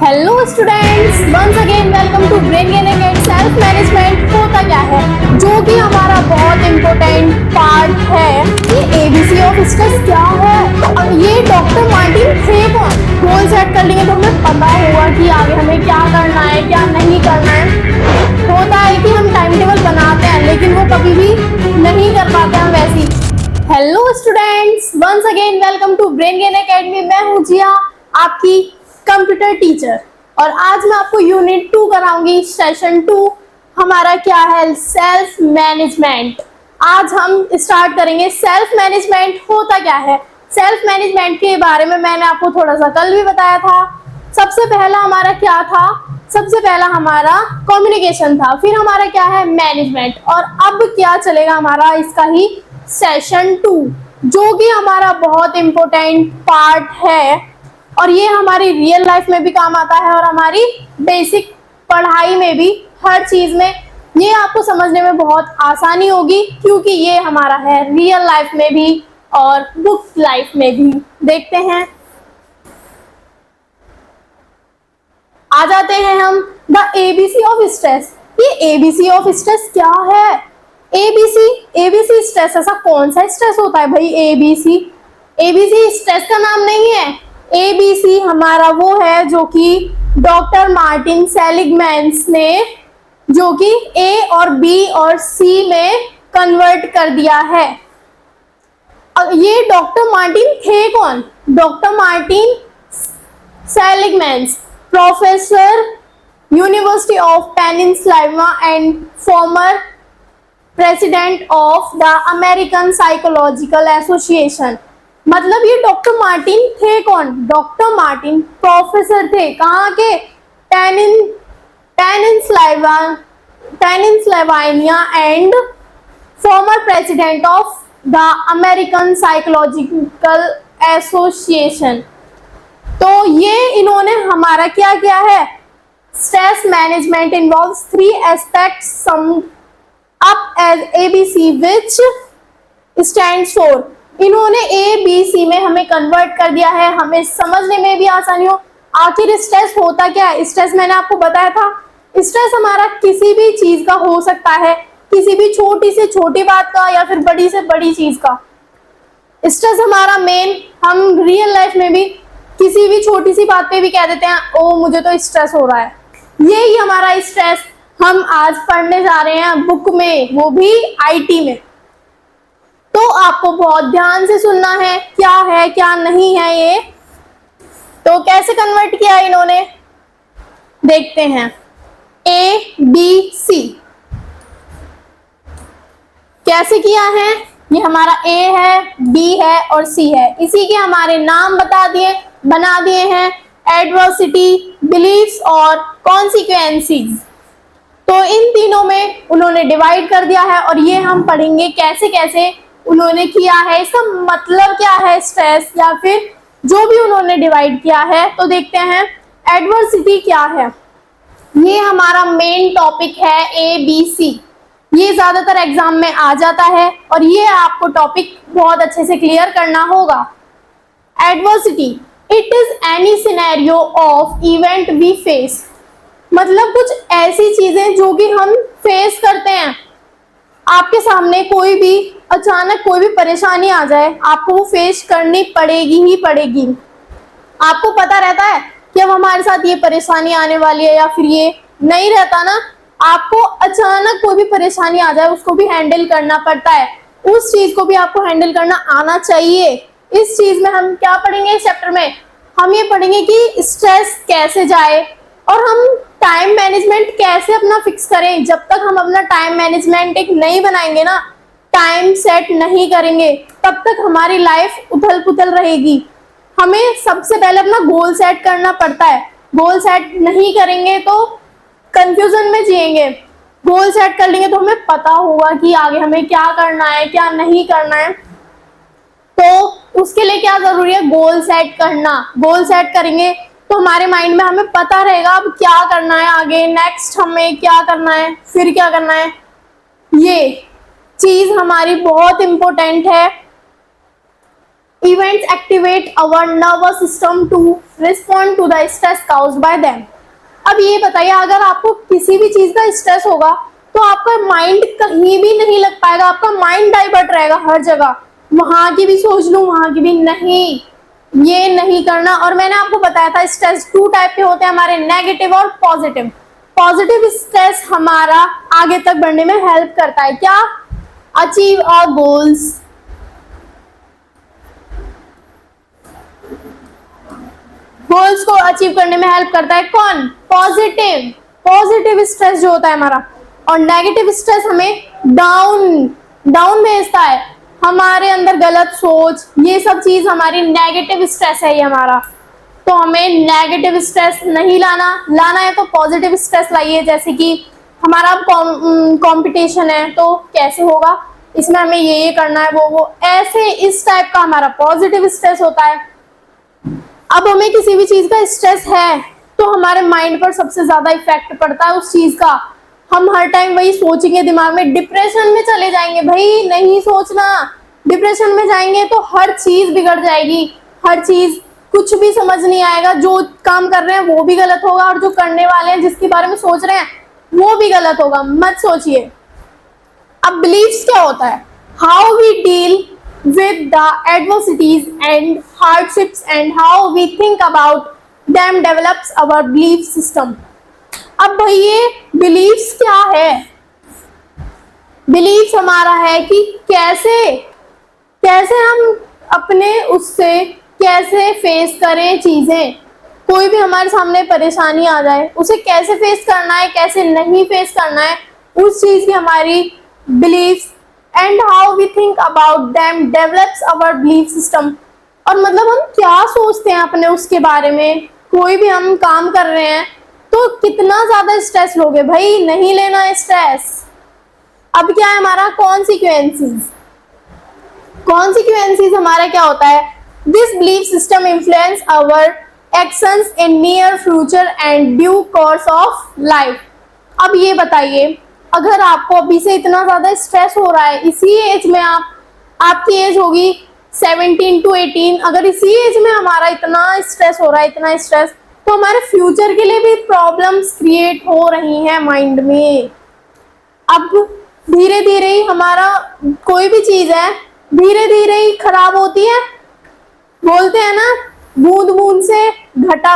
Hello students, once again welcome to brain gaining and self management. होता क्या है, जो कि हमारा बहुत इम्पोर्टेंट पार्ट है। ये एबीसी ऑफ स्ट्रेस क्या है, अब ये डॉक्टर मार्टिन थे कौन। गोल सेट कर लेंगे तो हमें पता होगा कि आगे हमें क्या करना है क्या नहीं करना है। होता है कि हम टाइम टेबल बनाते हैं लेकिन वो कभी भी नहीं कर पाते हैं वैसी। Hello students, once again welcome to brain gain academy. मैं हूँ जिया, आपकी कंप्यूटर टीचर, और आज मैं आपको यूनिट 2 कराऊंगी। सेशन 2 हमारा क्या है, सेल्फ मैनेजमेंट। आज हम स्टार्ट करेंगे। सेल्फ मैनेजमेंट होता क्या है, सेल्फ मैनेजमेंट के बारे में मैंने आपको थोड़ा सा कल भी बताया था। सबसे पहला हमारा क्या था, सबसे पहला हमारा कम्युनिकेशन था, फिर हमारा क्या है मैनेजमेंट, और अब क्या चलेगा हमारा इसका ही सेशन 2, जो कि हमारा बहुत इंपॉर्टेंट पार्ट है और ये हमारी रियल लाइफ में भी काम आता है और हमारी बेसिक पढ़ाई में भी, हर चीज में ये आपको समझने में बहुत आसानी होगी, क्योंकि ये हमारा है रियल लाइफ में भी और बुक लाइफ में भी। देखते हैं, आ जाते हैं हम द एबीसी ऑफ स्ट्रेस। ये एबीसी ऑफ स्ट्रेस क्या है, एबीसी स्ट्रेस, ऐसा कौन सा स्ट्रेस होता है भाई। एबीसी स्ट्रेस का नाम नहीं है। एबीसी हमारा वो है जो कि डॉक्टर मार्टिन सेलिगमैन ने, जो कि ए और बी और सी में कन्वर्ट कर दिया है। ये डॉक्टर मार्टिन थे कौन, doctor Martin Seligman, professor university of peninsula and former president of the American psychological association. मतलब ये डॉक्टर मार्टिन थे कौन, डॉक्टर मार्टिन प्रोफेसर थे, कहाँ के, peninsula and former president of the American psychological association. तो ये इन्होंने हमारा क्या किया है, stress management involves 3 aspects sum up as ABC which stands for. इन्होंने ए बी सी में हमें कन्वर्ट कर दिया है, हमें समझने में भी आसानी हो। आखिर स्ट्रेस होता क्या है, स्ट्रेस मैंने आपको बताया था, स्ट्रेस हमारा किसी भी चीज का हो सकता है, किसी भी छोटी से छोटी बात का या फिर बड़ी से बड़ी चीज का। स्ट्रेस हमारा मेन, हम रियल लाइफ में भी किसी भी छोटी सी बात पे भी कह देते हैं ओ मुझे तो स्ट्रेस हो रहा है। यही हमारा स्ट्रेस हम आज पढ़ने जा रहे हैं बुक में, वो भी आईटी में। तो आपको बहुत ध्यान से सुनना है क्या नहीं है ये। तो कैसे कन्वर्ट किया इन्होंने, देखते हैं। ए बी सी कैसे किया है, ये हमारा ए है, बी है और सी है। इसी के हमारे नाम बना दिए हैं, एडवर्सिटी, बिलीफ्स और कॉन्सिक्वेंसेस। तो इन तीनों में उन्होंने डिवाइड कर दिया है और ये हम पढ़ेंगे कैसे कैसे उन्होंने किया है, इसका मतलब क्या है स्ट्रेस, या फिर जो भी उन्होंने डिवाइड किया है। तो देखते हैं एडवर्सिटी क्या है। ये हमारा मेन टॉपिक है ए बी सी, ये ज्यादातर एग्जाम में आ जाता है और ये आपको टॉपिक बहुत अच्छे से क्लियर करना होगा। Adversity, it is any scenario of event we face. मतलब कुछ ऐसी चीजें जो कि हम फेस करते हैं। आपके सामने कोई भी अचानक कोई भी परेशानी आ जाए, आपको वो फेस करनी पड़ेगी ही पड़ेगी। आपको पता रहता है कि अब हमारे साथ ये परेशानी आने वाली है, या फिर ये नहीं रहता ना, आपको अचानक कोई भी परेशानी आ जाए उसको भी हैंडल करना पड़ता है, उस चीज को भी आपको हैंडल करना आना चाहिए। इस चीज में हम क्या पढ़ेंगे इस चैप्टर में, हम ये पढ़ेंगे कि स्ट्रेस कैसे जाए और हम टाइम मैनेजमेंट कैसे अपना फिक्स करें। जब तक हम अपना टाइम मैनेजमेंट एक नहीं बनाएंगे ना, टाइम सेट नहीं करेंगे, तब तक हमारी लाइफ उथल पुथल रहेगी। हमें सबसे पहले अपना गोल सेट करना पड़ता है, गोल सेट नहीं करेंगे तो कंफ्यूजन में जिएंगे। गोल सेट कर लेंगे तो हमें पता होगा कि आगे हमें क्या करना है क्या नहीं करना है। तो उसके लिए क्या जरूरी है, गोल सेट करना। गोल सेट करेंगे तो हमारे माइंड में हमें पता रहेगा अब क्या करना है, आगे नेक्स्ट हमें क्या करना है, फिर क्या करना है। ये चीज हमारी बहुत इंपॉर्टेंट है। Events activate our nervous system to respond to the stress caused by them। अब ये बताइए, अगर आपको किसी भी चीज का स्ट्रेस होगा तो आपका माइंड कहीं भी नहीं लग पाएगा, आपका माइंड डाइवर्ट रहेगा हर जगह, वहां की भी सोच लूं वहां की भी नहीं, ये नहीं करना। और मैंने आपको बताया था स्ट्रेस 2 टाइप के होते हैं हमारे, नेगेटिव और पॉजिटिव। पॉजिटिव स्ट्रेस हमारा आगे तक बढ़ने में हेल्प करता है, क्या? Achieve our goals. गोल्स को अचीव करने में हेल्प करता है कौन? पॉजिटिव। पॉजिटिव स्ट्रेस जो होता है हमारा। और नेगेटिव स्ट्रेस हमें डाउन भेजता है, हमारे अंदर गलत सोच, ये सब चीज हमारी नेगेटिव स्ट्रेस है ये हमारा। तो हमें नेगेटिव स्ट्रेस नहीं लाना है तो पॉजिटिव स्ट्रेस लाइए। जैसे कि हमारा कंपटीशन है तो कैसे होगा, इसमें हमें ये करना है, वो ऐसे इस टाइप का हमारा पॉजिटिव स्ट्रेस होता है। अब हमें किसी भी चीज का स्ट्रेस है तो हमारे माइंड पर सबसे ज्यादा इफेक्ट पड़ता है उस चीज का। हम हर टाइम वही सोचेंगे, दिमाग में डिप्रेशन में चले जाएंगे। भाई नहीं सोचना, डिप्रेशन में जाएंगे तो हर चीज बिगड़ जाएगी, हर चीज कुछ भी समझ नहीं आएगा, जो काम कर रहे हैं वो भी गलत होगा और जो करने वाले हैं जिसके बारे में सोच रहे हैं वो भी गलत होगा, मत सोचिए। अब बिलीव्स क्या होता है? How we deal with the adversities and hardships and how we think about them develops our belief system. अब भाई ये बिलीव्स क्या है? बिलीव्स हमारा है कि कैसे हम अपने उससे कैसे फेस करें चीजें। कोई भी हमारे सामने परेशानी आ जाए उसे कैसे फेस करना है, कैसे नहीं फेस करना है, उस चीज की हमारी beliefs and how we think about them develops our belief system. और मतलब हम क्या सोचते हैं अपने उसके बारे में। कोई भी हम काम कर रहे हैं तो कितना ज्यादा स्ट्रेस लोगे? भाई नहीं लेना स्ट्रेस। अब क्या है हमारा कॉन्सिक्वेंसेस हमारा क्या होता है? This belief system influence our actions in near future and due course of life. अब ये बताइए, अगर आपको अभी से इतना ज्यादा स्ट्रेस हो रहा है, इसी एज में आपकी एज होगी 17 to 18, अगर इसी एज में हमारा इतना स्ट्रेस हो रहा है, इतना स्ट्रेस, तो हमारे फ्यूचर के लिए भी प्रॉब्लम्स क्रिएट हो रही हैं माइंड में। अब धीरे धीरे ही हमारा कोई भी चीज है धीरे धीरे ही खराब होती है। बोलते हैं ना, बूंद बूंद से घट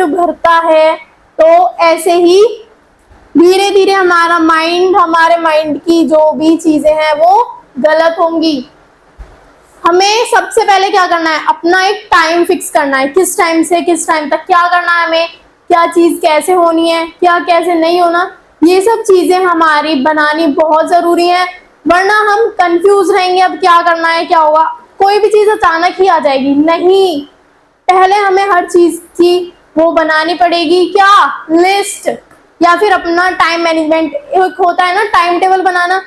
भरता है, तो ऐसे ही धीरे धीरे हमारे माइंड की जो भी चीजें हैं वो गलत होंगी। हमें सबसे पहले क्या करना है? अपना एक टाइम फिक्स करना है, किस टाइम से किस टाइम तक क्या करना है हमें, क्या चीज कैसे होनी है, क्या कैसे नहीं होना, ये सब चीजें हमारी बनानी बहुत जरूरी है। वरना हम कंफ्यूज रहेंगे, अब क्या करना है, क्या होगा। कोई भी चीज अचानक ही आ जाएगी नहीं, पहले हमें हर चीज की वो बनानी पड़ेगी, क्या? लिस्ट, या फिर अपना टाइम मैनेजमेंट। एक होता है ना टाइम टेबल बनाना,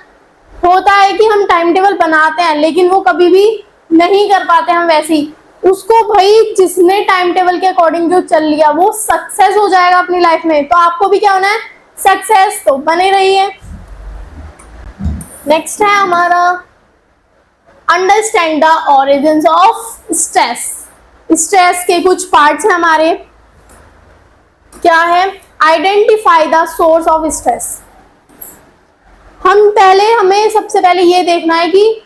होता है कि हम टाइम टेबल बनाते हैं लेकिन वो कभी भी नहीं कर पाते हम वैसे ही उसको। भाई जिसने टाइम टेबल के अकॉर्डिंग जो चल लिया वो सक्सेस हो जाएगा अपनी लाइफ में। तो आपको भी क्या होना है? सक्सेस। तो बने रहिए। नेक्स्ट है हमारा understand the origins of stress. Stress के कुछ पार्ट्स हैं हमारे, क्या है? Identify the source of stress. हमें सबसे पहले ये देखना है कि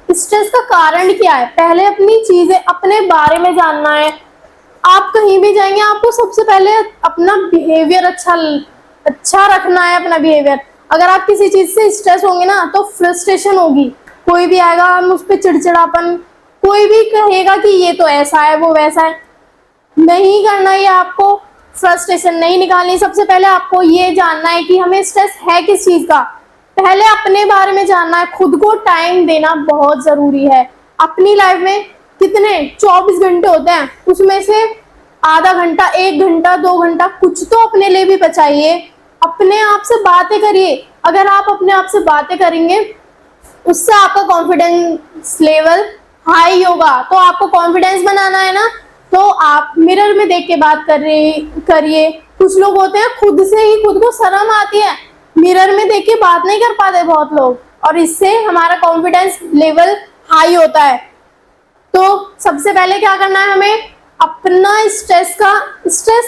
स्ट्रेस का कारण क्या है। पहले अपनी चीजें अपने बारे में जानना है। आप कहीं भी जाएंगे आपको सबसे पहले अपना बिहेवियर अच्छा रखना है, अपना बिहेवियर। अगर आप किसी चीज से स्ट्रेस होंगे ना तो फ्रस्ट्रेशन होगी, कोई भी आएगा हम उस पर चिड़चिड़ापन, कोई भी कहेगा कि ये तो ऐसा है वो वैसा है, नहीं करना ये आपको, फ्रस्ट्रेशन नहीं निकालनी। सबसे पहले आपको ये जानना है कि हमें स्ट्रेस है किस चीज का। पहले अपने बारे में जानना है, खुद को टाइम देना बहुत जरूरी है। अपनी लाइफ में कितने 24 घंटे होते हैं, उसमें से आधा घंटा, 1 घंटा, 2 घंटा कुछ तो अपने लिए भी बचाइए। अपने आप से बातें करिए। अगर आप अपने आप से बातें करेंगे उससे आपका कॉन्फिडेंस लेवल हाई होगा। तो आपको कॉन्फिडेंस बनाना है ना, तो आप मिरर में देख के बात करिए। कुछ लोग होते हैं खुद से ही खुद को शर्म आती है, मिरर में देख के बात नहीं कर पाते बहुत लोग, और इससे हमारा कॉन्फिडेंस लेवल हाई होता है। तो सबसे पहले क्या करना है हमें? अपना स्ट्रेस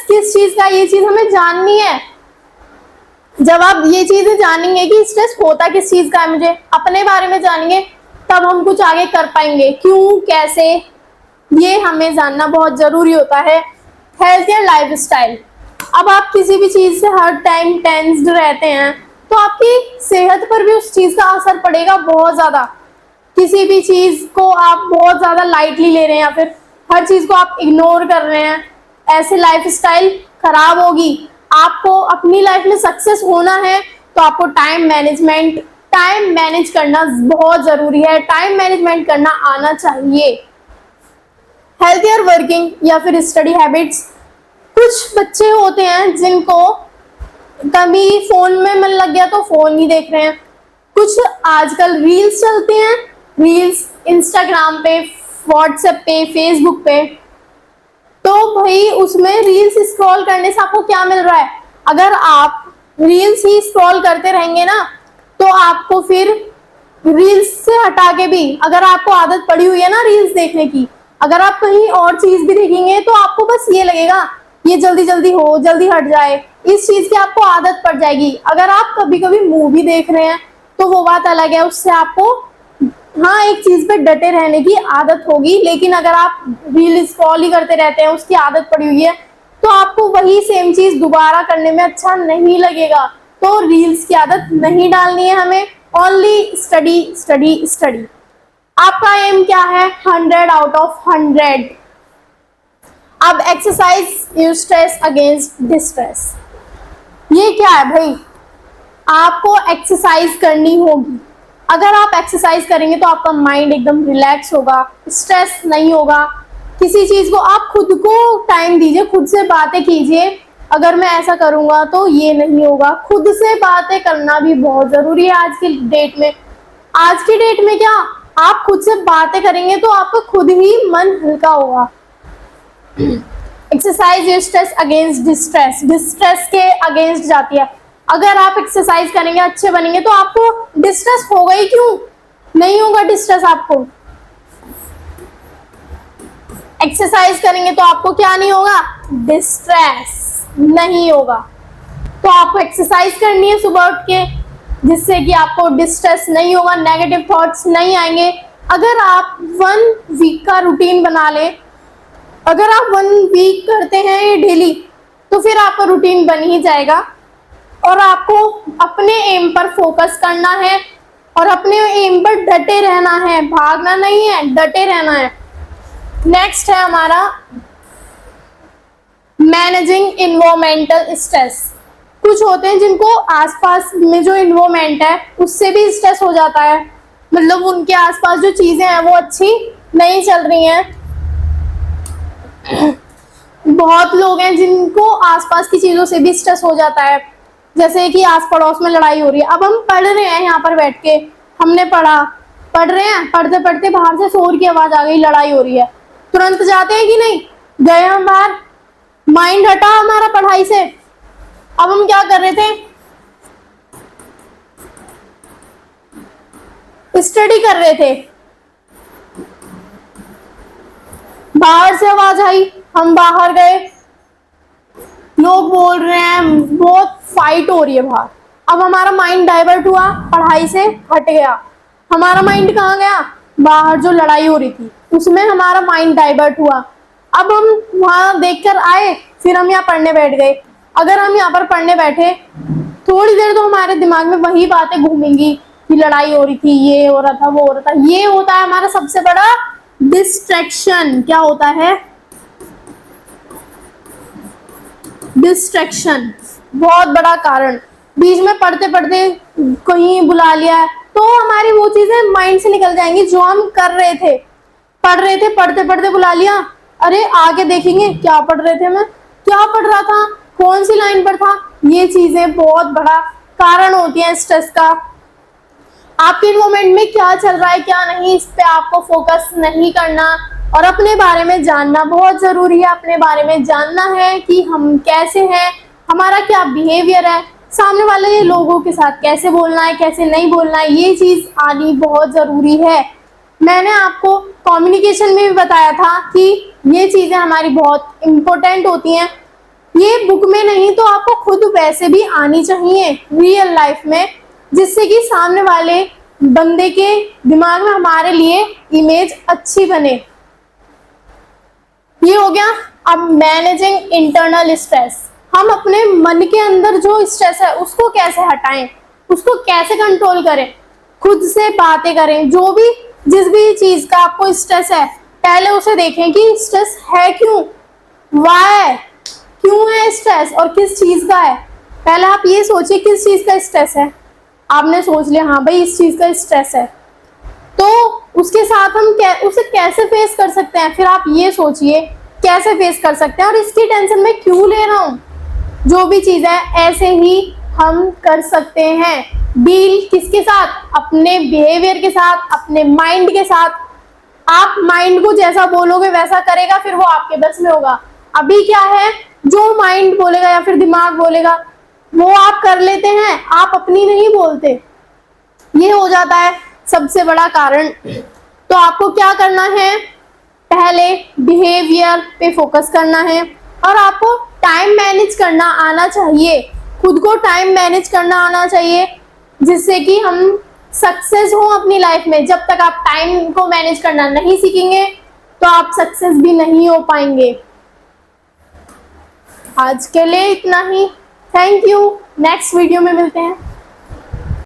किस चीज का, ये चीज हमें जाननी है। जब आप ये चीजें जानेंगे कि स्ट्रेस होता किस चीज का है, मुझे अपने बारे में जानेंगे, तब हम कुछ आगे कर पाएंगे। क्यों, कैसे, ये हमें जानना बहुत जरूरी होता है। Healthier lifestyle. अब आप किसी भी चीज से हर टाइम टेंस्ड रहते हैं तो आपकी सेहत पर भी उस चीज का असर पड़ेगा बहुत ज्यादा। किसी भी चीज को आप बहुत ज्यादा लाइटली ले रहे हैं या फिर हर चीज को आप इग्नोर कर रहे हैं, ऐसे लाइफस्टाइल खराब होगी। आपको अपनी लाइफ में सक्सेस होना है तो आपको टाइम मैनेज करना बहुत जरूरी है, टाइम मैनेजमेंट करना आना चाहिए। हेल्थियर वर्किंग या फिर स्टडी हैबिट्स। कुछ बच्चे होते हैं जिनको कभी फोन में मन लग गया तो फोन ही देख रहे हैं। कुछ आजकल रील्स चलती हैं, रील्स इंस्टाग्राम पे, व्हाट्सएप पे, फेसबुक पे, तो भाई उसमें रील्स स्क्रॉल करने से आपको क्या मिल रहा है? अगर आप रील्स ही स्क्रॉल करते रहेंगे ना तो आपको फिर रील्स से हटा के भी, अगर आपको आदत पड़ी हुई है ना रील्स देखने की, अगर आप कहीं और चीज भी देखेंगे तो आपको बस ये लगेगा ये जल्दी जल्दी हो, जल्दी हट जाए, इस चीज की आपको आदत पड़ जाएगी। अगर आप कभी कभी मूवी देख रहे हैं तो वो बात अलग है, उससे आपको हाँ एक चीज पे डटे रहने की आदत होगी। लेकिन अगर आप रील स्क्रॉल ही करते रहते हैं, उसकी आदत पड़ी हुई है, तो आपको वही सेम चीज दोबारा करने में अच्छा नहीं लगेगा। तो रील्स की आदत नहीं डालनी है हमें, ओनली स्टडी स्टडी स्टडी। आपका एम क्या है? 100 आउट ऑफ 100। अब exercise your stress against distress. ये क्या है भाई? आपको एक्सरसाइज करनी होगी। अगर आप एक्सरसाइज करेंगे तो आपका माइंड एकदम रिलैक्स होगा, स्ट्रेस नहीं होगा। किसी चीज को आप खुद को टाइम दीजिए, खुद से बातें कीजिए। अगर मैं ऐसा करूंगा तो ये नहीं होगा। खुद से बातें करना भी बहुत जरूरी है आज की डेट में। आज की डेट में क्या, आप खुद से बातें करेंगे तो आपका खुद ही मन हल्का होगा। Exercise your stress against distress. Distress के अगेंस्ट जाती है। अगर आप एक्सरसाइज करेंगे, अच्छे बनेंगे, तो आपको डिस्ट्रेस होगा ही क्यों? नहीं होगा डिस्ट्रेस आपको। एक्सरसाइज करेंगे तो आपको क्या नहीं होगा? डिस्ट्रेस नहीं होगा। तो आपको एक्सरसाइज करनी है सुबह उठ के, जिससे कि आपको डिस्ट्रेस नहीं होगा, नेगेटिव थॉट्स नहीं आएंगे। अगर आप 1 वीक का रूटीन बना ले, अगर आप 1 वीक करते हैं ये डेली, तो फिर आपका रूटीन बन ही जाएगा। और आपको अपने एम पर फोकस करना है और अपने एम पर डटे रहना है, भागना नहीं है, डटे रहना है। नेक्स्ट है हमारा मैनेजिंग इन्वायरमेंटल स्ट्रेस। कुछ होते हैं जिनको आसपास में जो इन्वायरमेंट है उससे भी स्ट्रेस हो जाता है, मतलब उनके आसपास जो चीजें हैं वो अच्छी नहीं चल रही हैं। बहुत लोग हैं जिनको आसपास की चीजों से भी स्ट्रेस हो जाता है, जैसे कि आस पड़ोस में लड़ाई हो रही है। अब हम पढ़ रहे हैं यहाँ पर बैठ के, हमने पढ़ रहे हैं, पढ़ते पढ़ते बाहर से शोर की आवाज आ गई, लड़ाई हो रही है, तुरंत जाते हैं कि नहीं? गए हम बाहर, माइंड हटा हमारा पढ़ाई से। अब हम क्या कर रहे थे? स्टडी कर रहे थे। बाहर से आवाज आई, हम बाहर गए, लोग बोल रहे हैं, बहुत फाइट हो रही है बाहर। अब हमारा माइंड डाइवर्ट हुआ, पढ़ाई से हट गया। हमारा माइंड कहाँ गया? बाहर जो लड़ाई हो रही थी उसमें हमारा माइंड डाइवर्ट हुआ। अब हम वहां देखकर आए, फिर हम यहाँ पढ़ने बैठ गए। अगर हम यहाँ पर पढ़ने बैठे थोड़ी देर तो हमारे दिमाग में वही बातें घूमेंगी कि लड़ाई हो रही थी, ये हो रहा था, वो हो रहा था। ये होता है हमारा सबसे बड़ा डिस्ट्रैक्शन। क्या होता है? डिस्ट्रैक्शन, बहुत बड़ा कारण। बीच में पढ़ते पढ़ते कहीं बुला लिया तो हमारी वो चीजें माइंड से निकल जाएंगी जो हम कर रहे थे। पढ़ रहे थे, पढ़ते पढ़ते बुला लिया, अरे आगे देखेंगे क्या पढ़ रहे थे, मैं क्या पढ़ रहा था, कौन सी लाइन पर था। ये चीजें बहुत बड़ा कारण होती है स्ट्रेस का। आपके इन्वायरमेंट में क्या चल रहा है क्या नहीं, इस पे आपको फोकस नहीं करना और अपने बारे में जानना बहुत जरूरी है। अपने बारे में जानना है कि हम कैसे हैं, हमारा क्या बिहेवियर है, सामने वाले लोगों के साथ कैसे बोलना है, कैसे नहीं बोलना है, ये चीज आनी बहुत जरूरी है। मैंने आपको कम्युनिकेशन में भी बताया था कि ये चीजें हमारी बहुत इंपॉर्टेंट होती हैं। ये बुक में नहीं तो आपको खुद वैसे भी आनी चाहिए रियल लाइफ में, जिससे कि सामने वाले बंदे के दिमाग में हमारे लिए इमेज अच्छी बने। ये हो गया। अब मैनेजिंग इंटरनल स्ट्रेस, हम अपने मन के अंदर जो स्ट्रेस है उसको कैसे हटाएं, उसको कैसे कंट्रोल करें। खुद से बातें करें, जो भी जिस भी चीज का आपको स्ट्रेस है पहले उसे देखें कि स्ट्रेस है क्यों, वाई, क्यों है स्ट्रेस और किस चीज का है। पहले आप ये सोचिए किस चीज का स्ट्रेस है। आपने सोच लिया हाँ भाई इस चीज का स्ट्रेस है, तो उसके साथ हम उसे कैसे फेस कर सकते हैं। फिर आप ये सोचिए कैसे फेस कर सकते हैं और इसकी टेंशन मैं क्यों ले रहा हूँ। जो भी चीज है ऐसे ही हम कर सकते हैं। डील किसके साथ, अपने बिहेवियर के साथ, अपने माइंड के साथ। आप माइंड को जैसा बोलोगे वैसा करेगा, फिर वो आपके बस में होगा। अभी क्या है, जो माइंड बोलेगा या फिर दिमाग बोलेगा वो आप कर लेते हैं, आप अपनी नहीं बोलते। ये हो जाता है सबसे बड़ा कारण। तो आपको क्या करना है, पहले बिहेवियर पे फोकस करना है और आपको टाइम मैनेज करना आना चाहिए। खुद को टाइम मैनेज करना आना चाहिए, जिससे कि हम सक्सेस हो अपनी लाइफ में। जब तक आप टाइम को मैनेज करना नहीं सीखेंगे तो आप सक्सेस भी नहीं हो पाएंगे। आज के लिए इतना ही। Thank you. नेक्स्ट वीडियो में मिलते हैं।